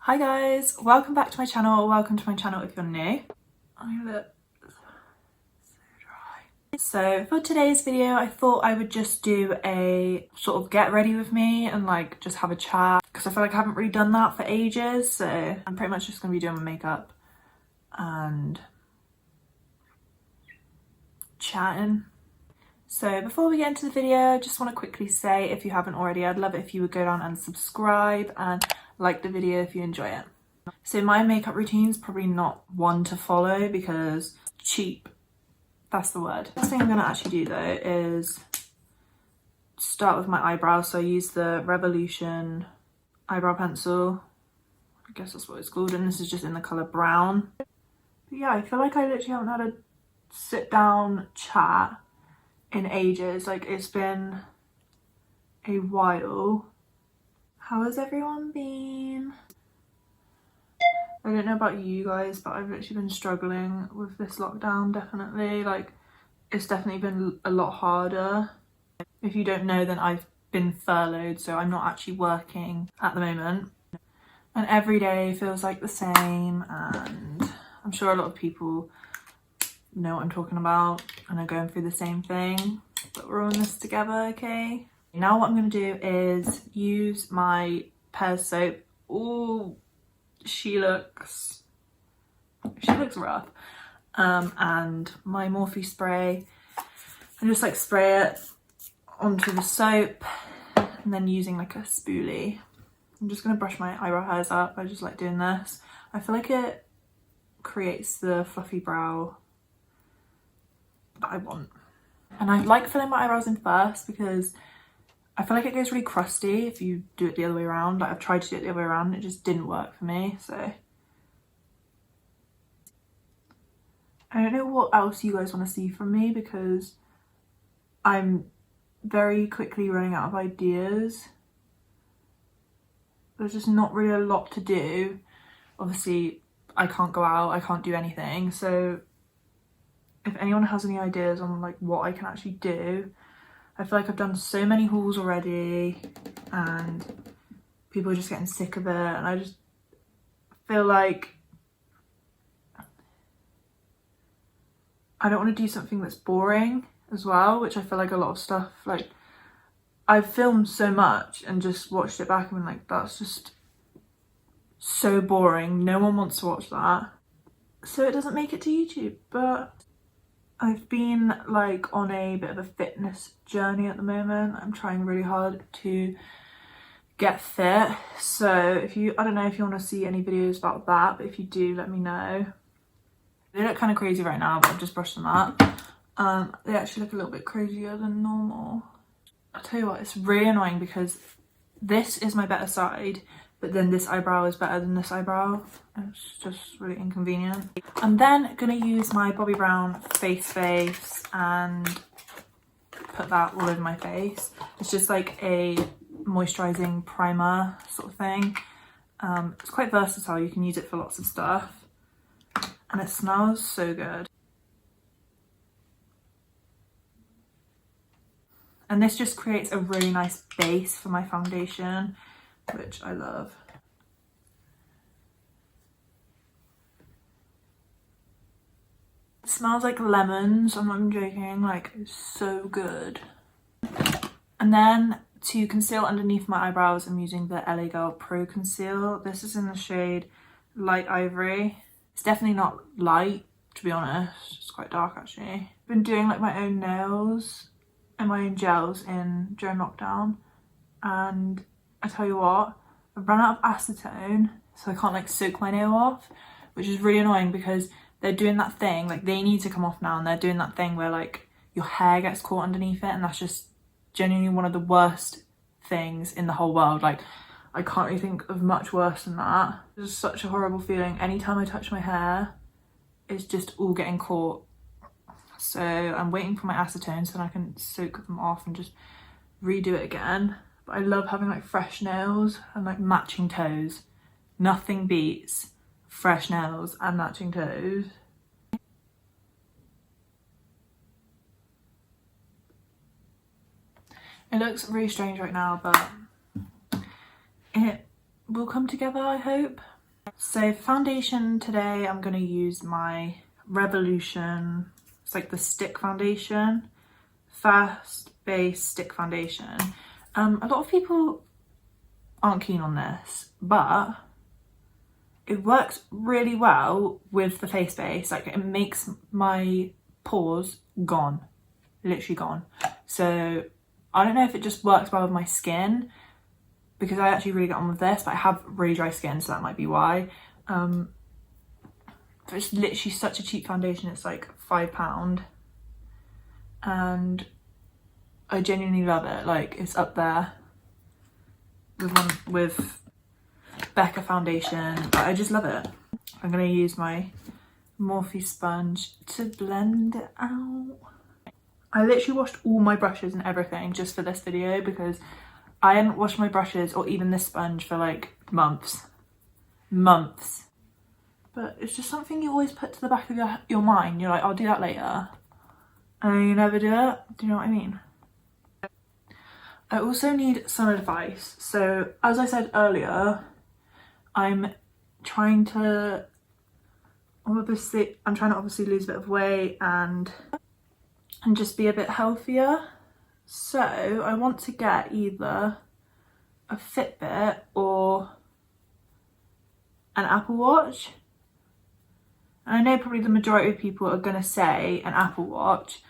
Hi guys, welcome back to my channel, or welcome to my channel if you're new. I look so dry. So for today's video, I thought I would just do a sort of get ready with me and like just have a chat, because I feel like I haven't really done that for ages. So I'm pretty much just gonna be doing my makeup and chatting. So before we get into the video, I just want to quickly say, if you haven't already, I'd love it if you would go down and subscribe and like the video if you enjoy it. So my makeup routine is probably not one to follow because cheap, that's the word. The first thing I'm going to actually do though is start with my eyebrows. So I use the Revolution eyebrow pencil, I guess that's what it's called, and this is just in the colour brown. But yeah, I feel like I literally haven't had a sit down chat in ages. Like, it's been a while. How has everyone been? I don't know about you guys, but I've literally been struggling with this lockdown, definitely. Like, it's definitely been a lot harder. If you don't know, then I've been furloughed, so I'm not actually working at the moment. And every day feels like the same, and I'm sure a lot of people know what I'm talking about and are going through the same thing, but we're all in this together, okay? Now what I'm going to do is use my Pears soap. Ooh, she looks rough. And my Morphe spray, and just like spray it onto the soap, and then using like a spoolie, I'm just going to brush my eyebrow hairs up. I just like doing this. I feel like it creates the fluffy brow that I want. And I like filling my eyebrows in first because I feel like it goes really crusty if you do it the other way around. Like, I've tried to do it the other way around and it just didn't work for me. So I don't know what else you guys want to see from me, because I'm very quickly running out of ideas. There's just not really a lot to do. Obviously, I can't go out, I can't do anything. So if anyone has any ideas on like what I can actually do, I feel like I've done so many hauls already and people are just getting sick of it, and I just feel like I don't want to do something that's boring as well, which I feel like a lot of stuff, like, I've filmed so much and just watched it back and been like, that's just so boring, no one wants to watch that, so it doesn't make it to YouTube. But I've been like on a bit of a fitness journey at the moment. I'm trying really hard to get fit, so if you, I don't know if you want to see any videos about that, but if you do, let me know. They look kind of crazy right now, but I've just brushed them up. They actually look a little bit crazier than normal. I'll tell you what, it's really annoying because this is my better side, but then this eyebrow is better than this eyebrow. It's just really inconvenient. I'm then gonna use my Bobbi Brown face and put that all over my face. It's just like a moisturizing primer sort of thing. It's quite versatile, you can use it for lots of stuff, and it smells so good. And this just creates a really nice base for my foundation, which I love. It smells like lemons, I'm not even joking, like, it's so good. And then to conceal underneath my eyebrows, I'm using the LA Girl Pro Conceal. This is in the shade Light Ivory. It's definitely not light, to be honest, it's quite dark actually. I've been doing like my own nails and my own gels during lockdown, and I tell you what, I've run out of acetone, so I can't like soak my nail off, which is really annoying because they're doing that thing, like, they need to come off now, and they're doing that thing where like your hair gets caught underneath it, and that's just genuinely one of the worst things in the whole world. Like, I can't really think of much worse than that. It's such a horrible feeling. Anytime I touch my hair, it's just all getting caught. So I'm waiting for my acetone so then I can soak them off and just redo it again. But I love having like fresh nails and like matching toes. Nothing beats fresh nails and matching toes. It looks really strange right now, but it will come together, I hope. So foundation today, I'm going to use my Revolution, it's like the stick foundation, Fast Base Stick Foundation. A lot of people aren't keen on this, but it works really well with the face base. Like, it makes my pores gone, literally gone. So I don't know if it just works well with my skin, because I actually really get on with this, but I have really dry skin, so that might be why. But it's literally such a cheap foundation. It's like £5, and I genuinely love it. Like, it's up there with Becca foundation, but I just love it. I'm gonna use my Morphe sponge to blend it out. I literally washed all my brushes and everything just for this video, because I hadn't washed my brushes or even this sponge for like months. But it's just something you always put to the back of your mind. You're like, I'll do that later, and then you never do it. Do you know what I mean? I also need some advice. So as I said earlier, I'm trying to obviously lose a bit of weight and just be a bit healthier. So I want to get either a Fitbit or an Apple Watch. And I know probably the majority of people are going to say an Apple Watch,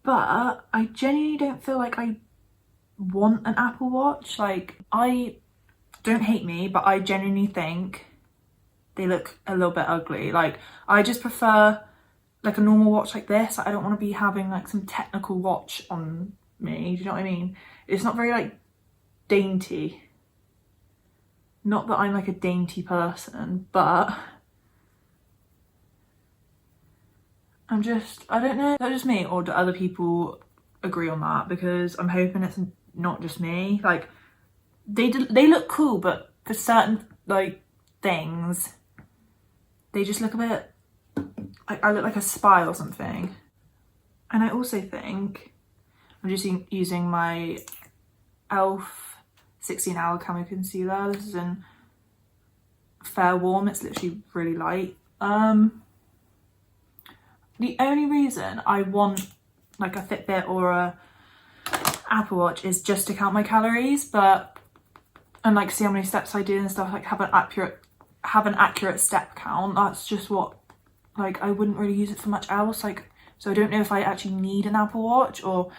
but I genuinely don't feel like I want an Apple Watch. Like, I don't hate me, but I genuinely think they look a little bit ugly. Like, I just prefer like a normal watch like this. I don't want to be having like some technical watch on me. Do you know what I mean? It's not very like dainty. Not that I'm like a dainty person, but I don't know, is that just me, or do other people agree on that? Because I'm hoping it's not just me. Like, they look cool, but for certain like things, they just look a bit, I look like a spy or something. And I also think I'm just using my e.l.f. 16 Hour Camo Concealer. This is in Fair Warm. It's literally really light. The only reason I want like a Fitbit or a Apple Watch is just to count my calories, and like see how many steps I do and stuff, like have an accurate step count. That's just what, like, I wouldn't really use it for much else. Like, so I don't know if I actually need an Apple Watch, or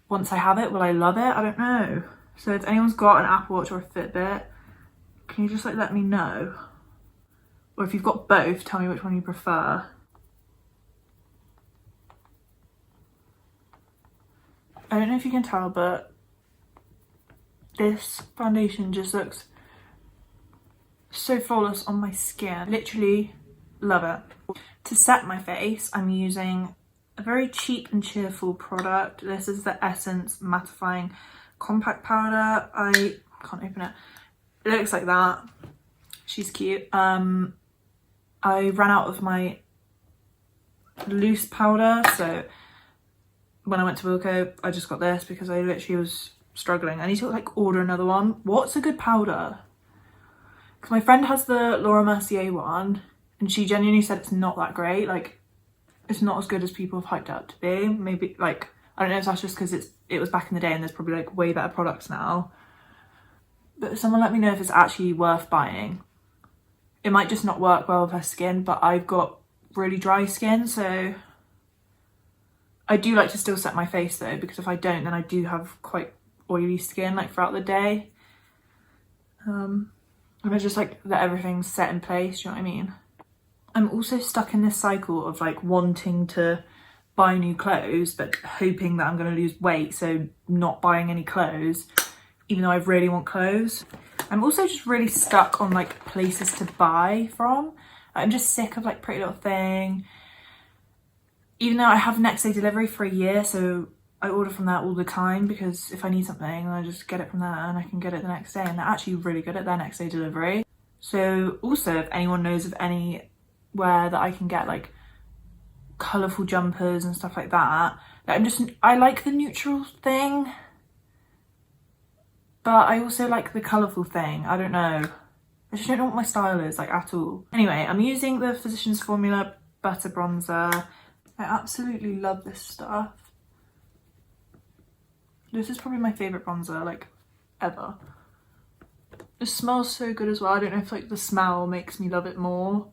once I have it, will I love it? I don't know. So if anyone's got an Apple Watch or a Fitbit, can you just like let me know? Or if you've got both, tell me which one you prefer. I don't know if you can tell, but this foundation just looks so flawless on my skin. Literally love it. To set my face, I'm using a very cheap and cheerful product. This is the Essence Mattifying Compact Powder. I can't open it. It looks like that. She's cute. I ran out of my loose powder, so when I went to Wilko, I just got this because I literally was struggling. I need to like order another one. What's a good powder? Because my friend has the Laura Mercier one, and she genuinely said it's not that great. Like, it's not as good as people have hyped it up to be. Maybe, like, I don't know if that's just because it was back in the day and there's probably like way better products now. But someone let me know if it's actually worth buying. It might just not work well with her skin, but I've got really dry skin, so I do like to still set my face though, because if I don't, then I do have quite oily skin like throughout the day. And I just like let everything set in place, do you know what I mean? I'm also stuck in this cycle of like wanting to buy new clothes, but hoping that I'm going to lose weight, so not buying any clothes, even though I really want clothes. I'm also just really stuck on like places to buy from. I'm just sick of like Pretty Little Thing. Even though I have next day delivery for a year, so I order from that all the time, because if I need something, I just get it from there and I can get it the next day, and they're actually really good at their next day delivery. So also, if anyone knows of anywhere that I can get like colourful jumpers and stuff like that, I like the neutral thing, but I also like the colourful thing. I don't know. I just don't know what my style is, like, at all. Anyway, I'm using the Physicians Formula Butter Bronzer. I absolutely love this stuff. This is probably my favourite bronzer, like, ever. It smells so good as well. I don't know if, like, the smell makes me love it more.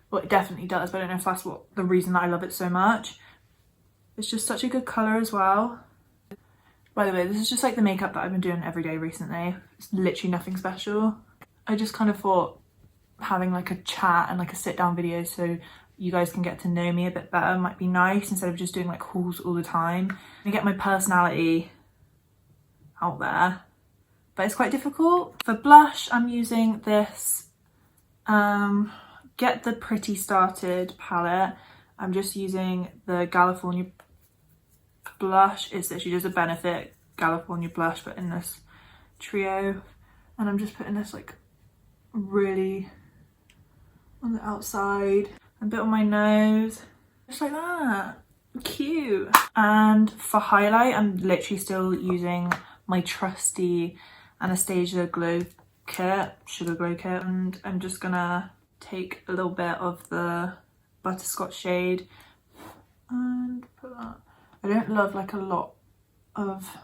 Well, it definitely does, but I don't know if that's the reason that I love it so much. It's just such a good colour as well. By the way, this is just like the makeup that I've been doing every day recently. It's literally nothing special. I just kind of thought having like a chat and like a sit down video so you guys can get to know me a bit better might be nice instead of just doing like hauls all the time. I get my personality out there, but it's quite difficult. For blush, I'm using this Get the Pretty Started palette. I'm just using the California blush. It's literally just a Benefit California blush, but in this trio. And I'm just putting this like really on the outside, a bit on my nose, just like that. Cute. And for highlight, I'm literally still using my trusty Anastasia Glow Kit, Sugar Glow Kit, and I'm just gonna take a little bit of the Butterscotch shade and put that. I don't love like a lot of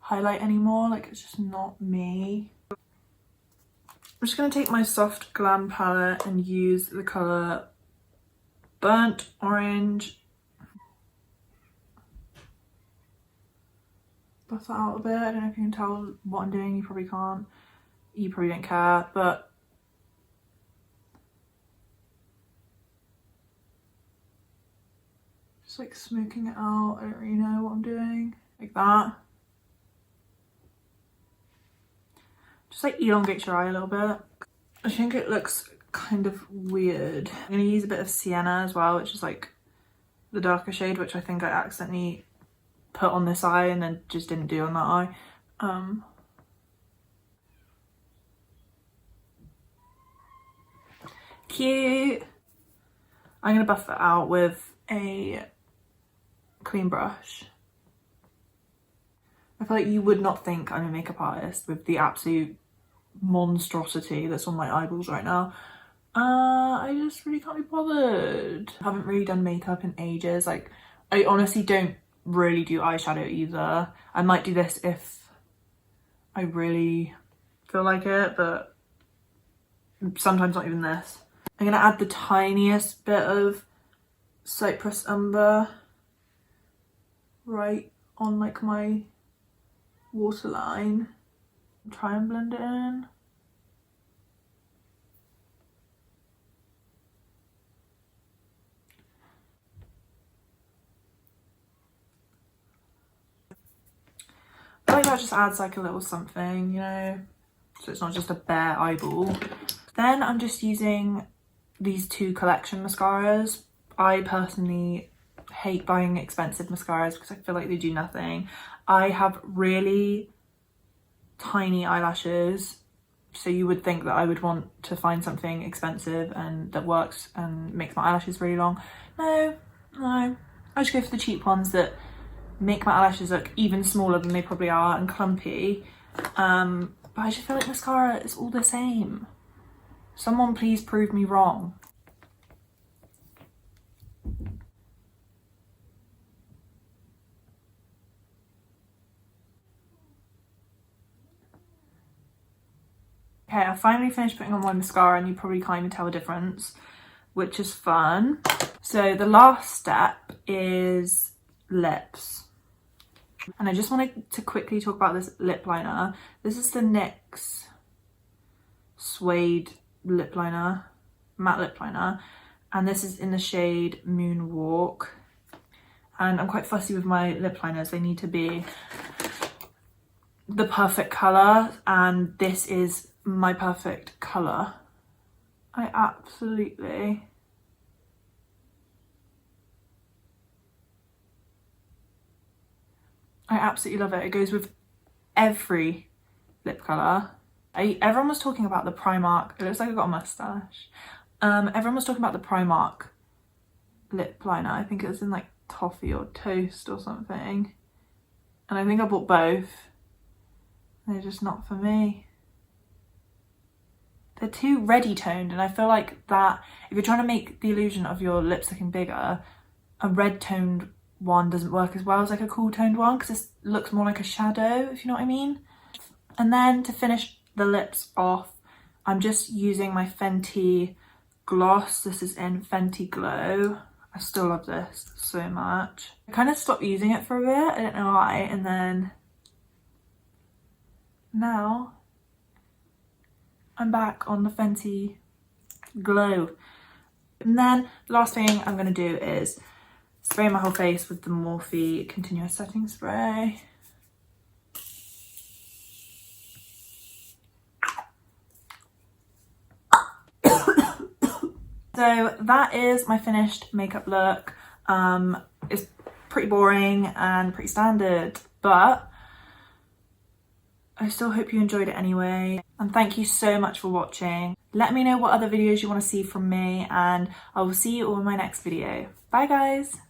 highlight anymore, like it's just not me. I'm just going to take my Soft Glam palette and use the colour Burnt Orange. Buff that out a bit. I don't know if you can tell what I'm doing, you probably can't. You probably don't care, but just like smoking it out. I don't really know what I'm doing. Like that. Just like elongates your eye a little bit. I think it looks kind of weird. I'm going to use a bit of Sienna as well, which is like the darker shade, which I think I accidentally put on this eye and then just didn't do on that eye. Cute. I'm going to buff it out with a clean brush. I feel like you would not think I'm a makeup artist with the absolute monstrosity that's on my eyeballs right now. I just really can't be bothered. I haven't really done makeup in ages. Like, I honestly don't really do eyeshadow either. I might do this if I really feel like it, but sometimes not even this. I'm gonna add the tiniest bit of Cypress Umber right on like my waterline. Try and blend it in. I like that just adds like a little something, you know, so it's not just a bare eyeball. Then I'm just using these two collection mascaras. I personally hate buying expensive mascaras because I feel like they do nothing. I have really tiny eyelashes, so you would think that I would want to find something expensive and that works and makes my eyelashes really long. No, I just go for the cheap ones that make my eyelashes look even smaller than they probably are and clumpy. But I just feel like mascara is all the same. Someone please prove me wrong. Okay, I finally finished putting on my mascara and you probably can't even tell the difference, which is fun. So the last step is lips. And I just wanted to quickly talk about this lip liner. This is the NYX Suede lip liner, matte lip liner. And this is in the shade Moonwalk. And I'm quite fussy with my lip liners. They need to be the perfect colour, and this is my perfect colour. I absolutely love it. It goes with every lip colour. Everyone was talking about the Primark, it looks like I've got a moustache. Everyone was talking about the Primark lip liner. I think it was in like toffee or toast or something. And I think I bought both. They're just not for me. They're too ready toned, and I feel like that if you're trying to make the illusion of your lips looking bigger, a red toned one doesn't work as well as like a cool toned one, because this looks more like a shadow, if you know what I mean. And then to finish the lips off, I'm just using my Fenty gloss. This is in Fenty Glow. I still love this so much. I kind of stopped using it for a bit, I don't know why, and then now I'm back on the Fenty Glow. And then the last thing I'm going to do is spray my whole face with the Morphe Continuous Setting Spray. So that is my finished makeup look. It's pretty boring and pretty standard, but I still hope you enjoyed it anyway. And thank you so much for watching. Let me know what other videos you want to see from me, and I will see you all in my next video. Bye guys!